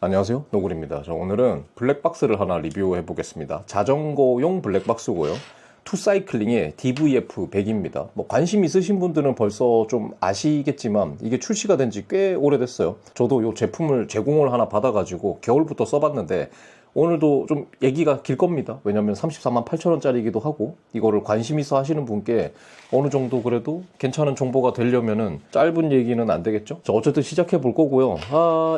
안녕하세요, 노굴입니다. 오늘은 블랙박스를 하나 리뷰해 보겠습니다. 자전거용 블랙박스고요. 투사이클링의 DVF 100입니다. 관심 있으신 분들은 벌써 좀 아시겠지만 이게 출시가 된 지 꽤 오래됐어요. 저도 이 제품을 제공을 하나 받아가지고 겨울부터 써봤는데 오늘도 좀 얘기가 길 겁니다. 왜냐면 34만 8천 원짜리이기도 하고 이거를 관심 있어 하시는 분께 어느 정도 그래도 괜찮은 정보가 되려면은 짧은 얘기는 안 되겠죠? 자, 어쨌든 시작해 볼 거고요.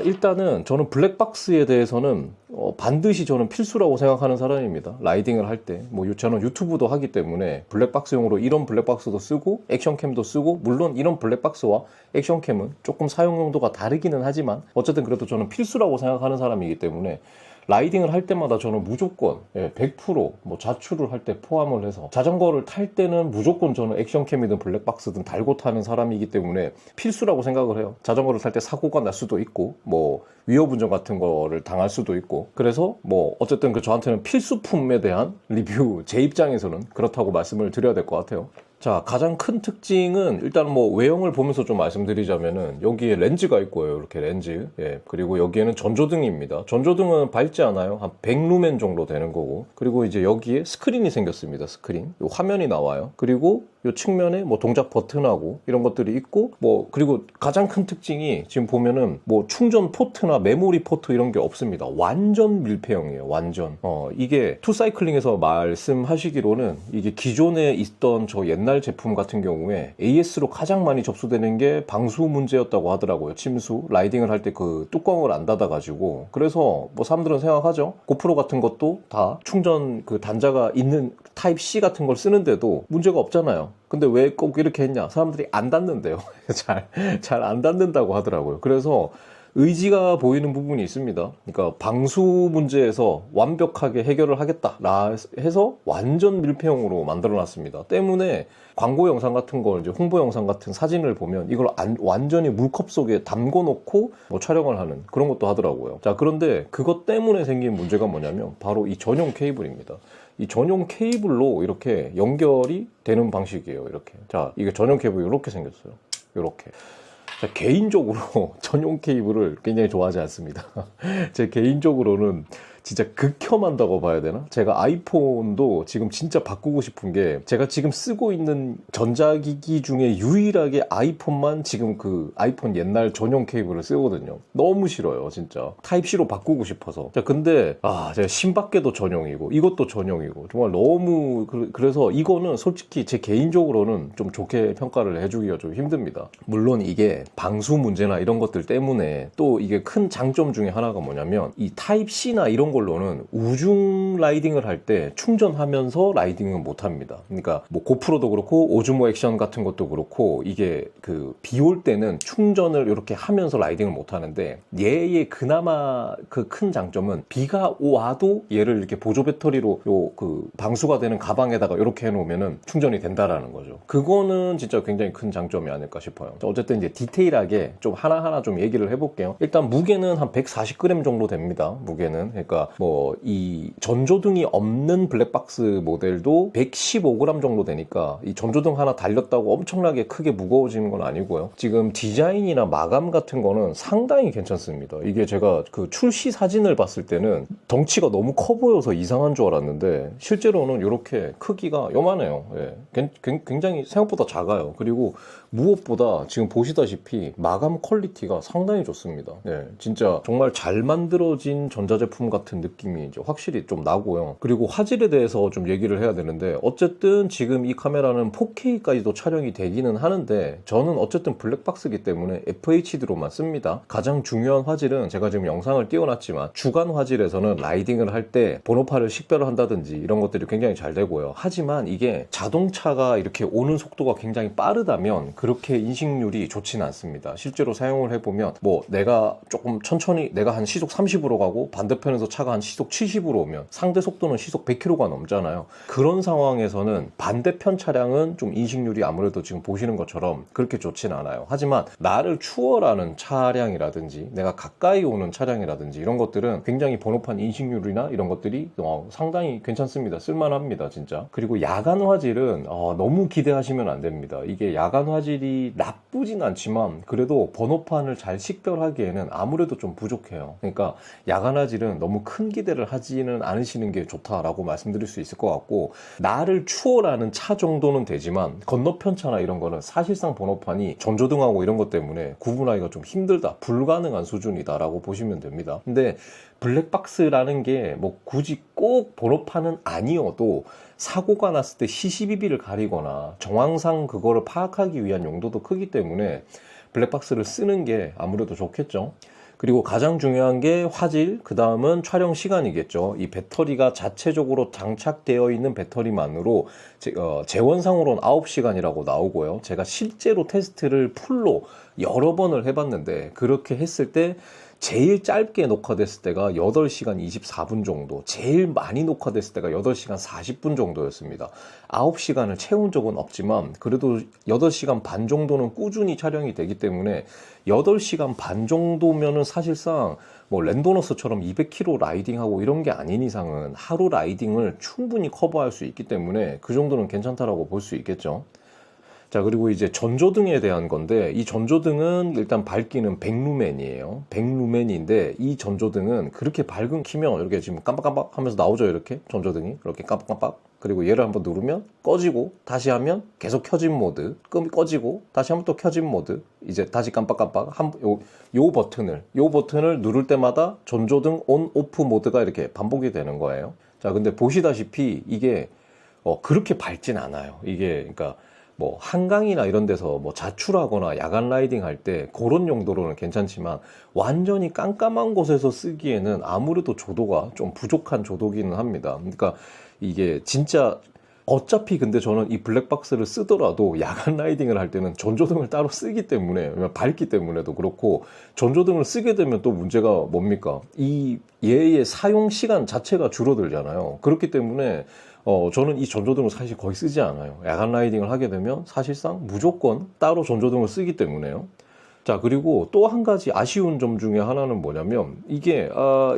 일단은 저는 블랙박스에 대해서는 반드시 저는 필수라고 생각하는 사람입니다. 라이딩을 할 때. 저는 유튜브도 하기 때문에 블랙박스용으로 이런 블랙박스도 쓰고 액션캠도 쓰고, 물론 이런 블랙박스와 액션캠은 조금 사용 용도가 다르기는 하지만 어쨌든 그래도 저는 필수라고 생각하는 사람이기 때문에 라이딩을 할 때마다 저는 무조건 100% 자출을 할 때 포함을 해서 자전거를 탈 때는 무조건 저는 액션캠이든 블랙박스든 달고 타는 사람이기 때문에 필수라고 생각을 해요. 자전거를 탈 때 사고가 날 수도 있고 위협운전 같은 거를 당할 수도 있고, 그래서 어쨌든 저한테는 필수품에 대한 리뷰, 제 입장에서는 그렇다고 말씀을 드려야 될 것 같아요. 자, 가장 큰 특징은 일단 외형을 보면서 좀 말씀드리자면은 여기에 렌즈가 있고요. 이렇게 렌즈. 그리고 여기에는 전조등입니다. 전조등은 밝지 않아요. 한 100루멘 정도 되는 거고. 그리고 이제 여기에 스크린이 생겼습니다. 스크린. 요 화면이 나와요. 그리고 요 측면에 동작 버튼하고 이런 것들이 있고, 그리고 가장 큰 특징이 지금 보면은 충전 포트나 메모리 포트 이런 게 없습니다. 완전 밀폐형이에요. 완전. 이게 투사이클링에서 말씀하시기로는 이게 기존에 있던 저 옛날 제품 같은 경우에 AS로 가장 많이 접수되는 게 방수 문제였다고 하더라고요. 침수. 라이딩을 할 때 그 뚜껑을 안 닫아가지고. 그래서 사람들은 생각하죠. 고프로 같은 것도 다 충전 그 단자가 있는 타입 C 같은 걸 쓰는데도 문제가 없잖아요. 근데 왜 꼭 이렇게 했냐? 사람들이 안 닫는데요. 잘 안 닫는다고 하더라고요. 그래서 의지가 보이는 부분이 있습니다. 그러니까 방수 문제에서 완벽하게 해결을 하겠다 해서 완전 밀폐형으로 만들어 놨습니다. 때문에 광고 영상 같은 걸, 이제 홍보 영상 같은 사진을 보면 이걸 완전히 물컵 속에 담궈 놓고 촬영을 하는 그런 것도 하더라고요. 자, 그런데 그것 때문에 생긴 문제가 뭐냐면 바로 이 전용 케이블입니다. 이 전용 케이블로 이렇게 연결이 되는 방식이에요. 이렇게. 자, 이게 전용 케이블이 이렇게 생겼어요. 이렇게. 자, 개인적으로 전용 케이블을 굉장히 좋아하지 않습니다. 제 개인적으로는 진짜 극혐한다고 봐야 되나? 제가 아이폰도 지금 진짜 바꾸고 싶은 게, 제가 지금 쓰고 있는 전자기기 중에 유일하게 아이폰만 지금 그 아이폰 옛날 전용 케이블을 쓰거든요. 너무 싫어요, 진짜. 타입C로 바꾸고 싶어서. 자, 근데 제가 신밖에도 전용이고 이것도 전용이고 정말 너무 그래서 이거는 솔직히 제 개인적으로는 좀 좋게 평가를 해주기가 좀 힘듭니다. 물론 이게 방수 문제나 이런 것들 때문에 또 이게 큰 장점 중에 하나가 뭐냐면, 이 타입C나 이런 걸로는 우중 라이딩을 할 때 충전하면서 라이딩은 못합니다. 그러니까 고프로도 그렇고 오즈모 액션 같은 것도 그렇고 이게 비 올 때는 충전을 이렇게 하면서 라이딩을 못하는데, 얘의 그나마 그 큰 장점은 비가 와도 얘를 이렇게 보조 배터리로 방수가 되는 가방에다가 이렇게 해놓으면은 충전이 된다라는 거죠. 그거는 진짜 굉장히 큰 장점이 아닐까 싶어요. 어쨌든 이제 디테일하게 좀 하나하나 좀 얘기를 해볼게요. 일단 무게는 한 140g 정도 됩니다. 무게는. 그러니까 이 전조등이 없는 블랙박스 모델도 115g 정도 되니까 이 전조등 하나 달렸다고 엄청나게 크게 무거워지는 건 아니고요. 지금 디자인이나 마감 같은 거는 상당히 괜찮습니다. 이게 제가 그 출시 사진을 봤을 때는 덩치가 너무 커 보여서 이상한 줄 알았는데 실제로는 이렇게 크기가 요만해요. 굉장히 생각보다 작아요. 그리고 무엇보다 지금 보시다시피 마감 퀄리티가 상당히 좋습니다. 진짜 정말 잘 만들어진 전자제품 같은 느낌이 이제 확실히 좀 나고요. 그리고 화질에 대해서 좀 얘기를 해야 되는데, 어쨌든 지금 이 카메라는 4K까지도 촬영이 되기는 하는데 저는 어쨌든 블랙박스이기 때문에 FHD로만 씁니다. 가장 중요한 화질은 제가 지금 영상을 띄워놨지만 주간 화질에서는 라이딩을 할 때 번호판을 식별을 한다든지 이런 것들이 굉장히 잘 되고요. 하지만 이게 자동차가 이렇게 오는 속도가 굉장히 빠르다면 그렇게 인식률이 좋지는 않습니다. 실제로 사용을 해보면 내가 조금 천천히, 내가 한 시속 30으로 가고 반대편에서 차가 한 시속 70으로 오면 상대 속도는 시속 100km가 넘잖아요. 그런 상황에서는 반대편 차량은 좀 인식률이 아무래도 지금 보시는 것처럼 그렇게 좋진 않아요. 하지만 나를 추월하는 차량이라든지 내가 가까이 오는 차량이라든지 이런 것들은 굉장히 번호판 인식률이나 이런 것들이 상당히 괜찮습니다. 쓸만합니다, 진짜. 그리고 야간 화질은 너무 기대하시면 안 됩니다. 이게 야간 화질이 나쁘진 않지만 그래도 번호판을 잘 식별하기에는 아무래도 좀 부족해요. 그러니까 야간 화질은 너무 큰 기대를 하지는 않으시는 게 좋다라고 말씀드릴 수 있을 것 같고, 나를 추월하는 차 정도는 되지만 건너편 차나 이런 거는 사실상 번호판이 전조등하고 이런 것 때문에 구분하기가 좀 힘들다, 불가능한 수준이다라고 보시면 됩니다. 근데 블랙박스라는 게 뭐 굳이 꼭 번호판은 아니어도 사고가 났을 때 CCTV를 가리거나 정황상 그거를 파악하기 위한 용도도 크기 때문에 블랙박스를 쓰는 게 아무래도 좋겠죠. 그리고 가장 중요한 게 화질, 그 다음은 촬영 시간이겠죠. 이 배터리가 자체적으로 장착되어 있는 배터리만으로 재원상으로는 9시간이라고 나오고요. 제가 실제로 테스트를 풀로 여러 번을 해봤는데 그렇게 했을 때 제일 짧게 녹화됐을 때가 8시간 24분 정도, 제일 많이 녹화됐을 때가 8시간 40분 정도였습니다. 9시간을 채운 적은 없지만 그래도 8시간 반 정도는 꾸준히 촬영이 되기 때문에 8시간 반 정도면은 사실상 뭐 랜도너스처럼 200km 라이딩하고 이런 게 아닌 이상은 하루 라이딩을 충분히 커버할 수 있기 때문에 그 정도는 괜찮다라고 볼 수 있겠죠. 자, 그리고 이제 전조등에 대한 건데, 이 전조등은 일단 밝기는 100루멘이에요. 100루멘인데 이 전조등은 그렇게 밝은 키면 이렇게 지금 깜빡깜빡 하면서 나오죠. 이렇게 전조등이 이렇게 깜빡깜빡. 그리고 얘를 한번 누르면 꺼지고, 다시 하면 계속 켜진 모드, 꺼지고 다시 한번 또 켜진 모드, 이제 다시 깜빡깜빡. 요 버튼을 누를 때마다 전조등 온 오프 모드가 이렇게 반복이 되는 거예요. 자, 근데 보시다시피 이게 그렇게 밝진 않아요. 이게 그러니까 뭐 한강이나 이런 데서 뭐 자출하거나 야간 라이딩 할 때 그런 용도로는 괜찮지만 완전히 깜깜한 곳에서 쓰기에는 아무래도 조도가 좀 부족한 조도기는 합니다. 그러니까 이게 진짜 어차피 근데 저는 이 블랙박스를 쓰더라도 야간 라이딩을 할 때는 전조등을 따로 쓰기 때문에, 밝기 때문에도 그렇고, 전조등을 쓰게 되면 또 문제가 뭡니까? 얘의 사용 시간 자체가 줄어들잖아요. 그렇기 때문에 저는 이 전조등을 사실 거의 쓰지 않아요. 야간 라이딩을 하게 되면 사실상 무조건 따로 전조등을 쓰기 때문에요. 자, 그리고 또 한 가지 아쉬운 점 중에 하나는 뭐냐면, 이게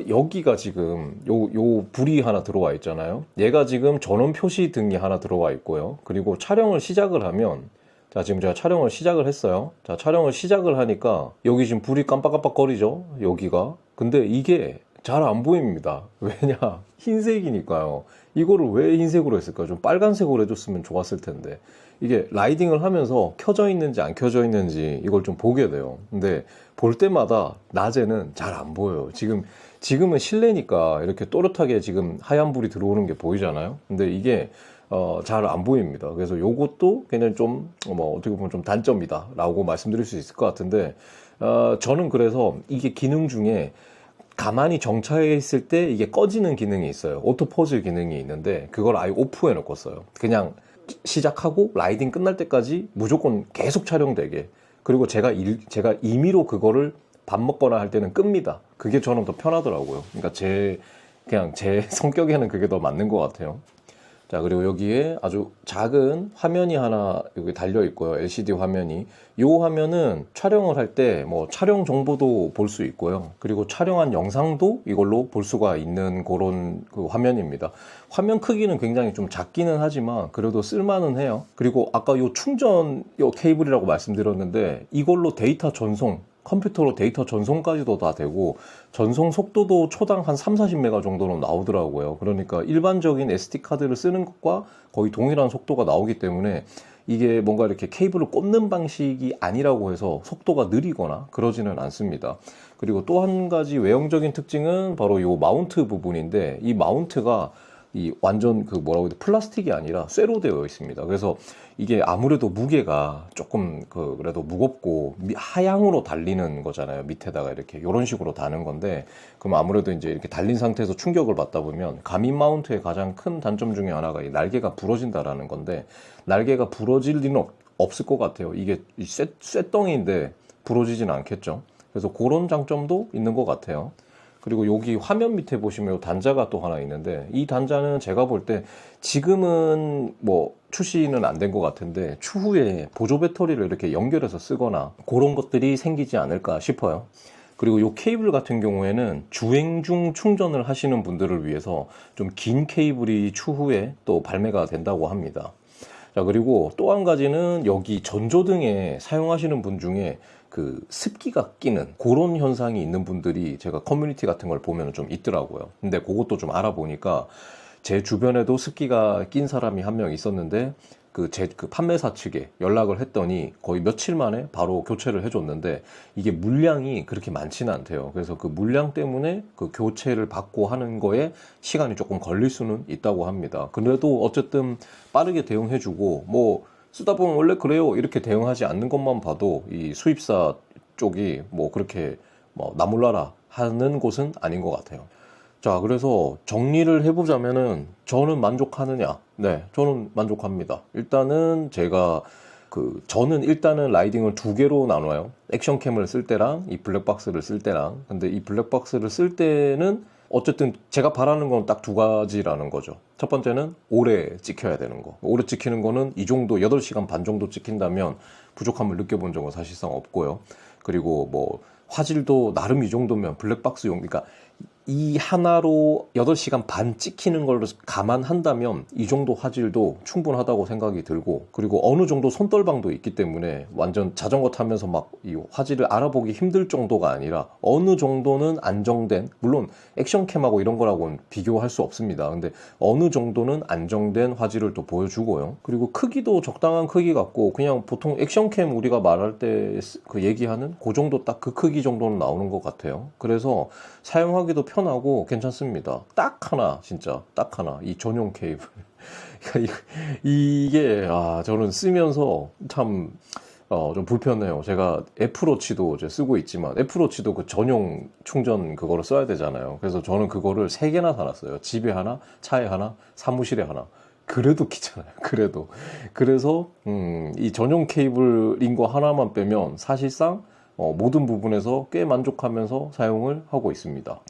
여기가 지금 요 불이 하나 들어와 있잖아요. 얘가 지금 전원 표시 등이 하나 들어와 있고요. 그리고 촬영을 시작을 하면, 자, 지금 제가 촬영을 시작을 했어요. 자, 촬영을 시작을 하니까 여기 지금 불이 깜빡깜빡 거리죠, 여기가. 근데 이게 잘 안 보입니다. 왜냐? 흰색이니까요. 이거를 왜 흰색으로 했을까요? 좀 빨간색으로 해줬으면 좋았을 텐데. 이게 라이딩을 하면서 켜져 있는지 안 켜져 있는지 이걸 좀 보게 돼요. 근데 볼 때마다 낮에는 잘 안 보여요. 지금은 실내니까 이렇게 또렷하게 지금 하얀 불이 들어오는 게 보이잖아요. 근데 이게 잘 안 보입니다. 그래서 요것도 그냥 좀 어떻게 보면 좀 단점이다 라고 말씀드릴 수 있을 것 같은데, 저는 그래서 이게 기능 중에 가만히 정차해 있을 때 이게 꺼지는 기능이 있어요. 오토 포즈 기능이 있는데 그걸 아예 오프해 놓고 써요. 그냥 시작하고 라이딩 끝날 때까지 무조건 계속 촬영되게. 그리고 제가 임의로 그거를 밥 먹거나 할 때는 끕니다. 그게 저는 더 편하더라고요. 그러니까 그냥 제 성격에는 그게 더 맞는 것 같아요. 자, 그리고 여기에 아주 작은 화면이 하나 여기 달려 있고요. LCD 화면이. 이 화면은 촬영을 할 때 뭐 촬영 정보도 볼 수 있고요. 그리고 촬영한 영상도 이걸로 볼 수가 있는 그런 그 화면입니다. 화면 크기는 굉장히 좀 작기는 하지만 그래도 쓸만은 해요. 그리고 아까 요 충전 케이블이라고 말씀드렸는데 이걸로 데이터 전송, 컴퓨터로 데이터 전송까지도 다 되고, 전송 속도도 초당 한 3-40메가 정도로 나오더라고요. 그러니까 일반적인 SD카드를 쓰는 것과 거의 동일한 속도가 나오기 때문에 이게 뭔가 이렇게 케이블을 꽂는 방식이 아니라고 해서 속도가 느리거나 그러지는 않습니다. 그리고 또 한 가지 외형적인 특징은 바로 이 마운트 부분인데, 이 마운트가 완전 플라스틱이 아니라 쇠로 되어 있습니다. 그래서 이게 아무래도 무게가 조금 그래도 무겁고 하향으로 달리는 거잖아요. 밑에다가 이렇게 이런 식으로 다는 건데, 그럼 아무래도 이제 이렇게 달린 상태에서 충격을 받다 보면 가민 마운트의 가장 큰 단점 중에 하나가 이 날개가 부러진다라는 건데, 날개가 부러질 리는 없을 것 같아요. 이게 쇠덩이인데 부러지진 않겠죠. 그래서 그런 장점도 있는 것 같아요. 그리고 여기 화면 밑에 보시면 단자가 또 하나 있는데, 이 단자는 제가 볼 때 지금은 뭐 출시는 안 된 것 같은데 추후에 보조 배터리를 이렇게 연결해서 쓰거나 그런 것들이 생기지 않을까 싶어요. 그리고 이 케이블 같은 경우에는 주행 중 충전을 하시는 분들을 위해서 좀 긴 케이블이 추후에 또 발매가 된다고 합니다. 자, 그리고 또 한 가지는 여기 전조등에 사용하시는 분 중에 그 습기가 끼는 그런 현상이 있는 분들이 제가 커뮤니티 같은 걸 보면 좀 있더라고요. 근데 그것도 좀 알아보니까 제 주변에도 습기가 낀 사람이 한 명 있었는데 그 판매사 측에 연락을 했더니 거의 며칠 만에 바로 교체를 해줬는데 이게 물량이 그렇게 많지는 않대요. 그래서 그 물량 때문에 그 교체를 받고 하는 거에 시간이 조금 걸릴 수는 있다고 합니다. 그래도 어쨌든 빠르게 대응해주고 뭐 쓰다 보면 원래 그래요 이렇게 대응하지 않는 것만 봐도 이 수입사 쪽이 뭐 그렇게 뭐 나몰라라 하는 곳은 아닌 것 같아요. 자, 그래서 정리를 해보자면은 저는 만족하느냐? 네, 저는 만족합니다. 일단은 저는 일단은 라이딩을 두 개로 나눠요. 액션캠을 쓸 때랑 이 블랙박스를 쓸 때랑. 근데 이 블랙박스를 쓸 때는 어쨌든 제가 바라는 건 딱 두 가지라는 거죠. 첫 번째는 오래 찍혀야 되는 거. 오래 찍히는 거는 이 정도 8시간 반 정도 찍힌다면 부족함을 느껴본 적은 사실상 없고요. 그리고 뭐 화질도 나름 이 정도면 블랙박스용, 그러니까 이 하나로 8시간 반 찍히는 걸로 감안한다면 이 정도 화질도 충분하다고 생각이 들고, 그리고 어느 정도 손떨방도 있기 때문에 완전 자전거 타면서 막 이 화질을 알아보기 힘들 정도가 아니라 어느 정도는 안정된, 물론 액션캠하고 이런 거라고는 비교할 수 없습니다. 근데 어느 정도는 안정된 화질을 또 보여주고요. 그리고 크기도 적당한 크기 같고, 그냥 보통 액션캠 우리가 말할 때 그 얘기하는 그 정도, 딱 그 크기 정도는 나오는 것 같아요. 그래서 사용하기도 편하고 괜찮습니다. 딱 하나, 진짜 딱 하나, 이 전용 케이블. 이게 저는 쓰면서 참 좀 불편해요. 제가 애플워치도 이제 쓰고 있지만 애플워치도 그 전용 충전 그거를 써야 되잖아요. 그래서 저는 그거를 3개나 사놨어요. 집에 하나, 차에 하나, 사무실에 하나. 그래도 귀찮아요. 그래서 이 전용 케이블인 거 하나만 빼면 사실상 모든 부분에서 꽤 만족하면서 사용을 하고 있습니다.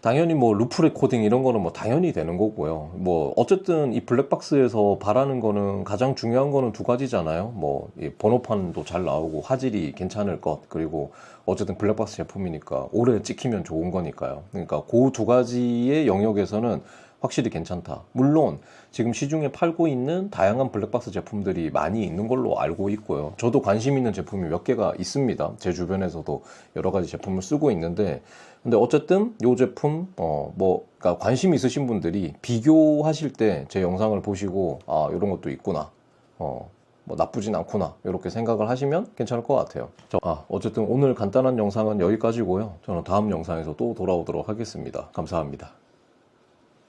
당연히 뭐 루프 레코딩 이런 거는 뭐 당연히 되는 거고요. 뭐 어쨌든 이 블랙박스에서 바라는 거는, 가장 중요한 거는 두 가지잖아요. 뭐 이 번호판도 잘 나오고 화질이 괜찮을 것, 그리고 어쨌든 블랙박스 제품이니까 오래 찍히면 좋은 거니까요. 그러니까 그 두 가지의 영역에서는 확실히 괜찮다. 물론 지금 시중에 팔고 있는 다양한 블랙박스 제품들이 많이 있는 걸로 알고 있고요. 저도 관심 있는 제품이 몇 개가 있습니다. 제 주변에서도 여러 가지 제품을 쓰고 있는데, 근데 어쨌든 이 제품 그러니까 관심 있으신 분들이 비교하실 때 제 영상을 보시고 이런 것도 있구나, 뭐 나쁘진 않구나, 이렇게 생각을 하시면 괜찮을 것 같아요. 어쨌든 오늘 간단한 영상은 여기까지고요. 저는 다음 영상에서 또 돌아오도록 하겠습니다. 감사합니다.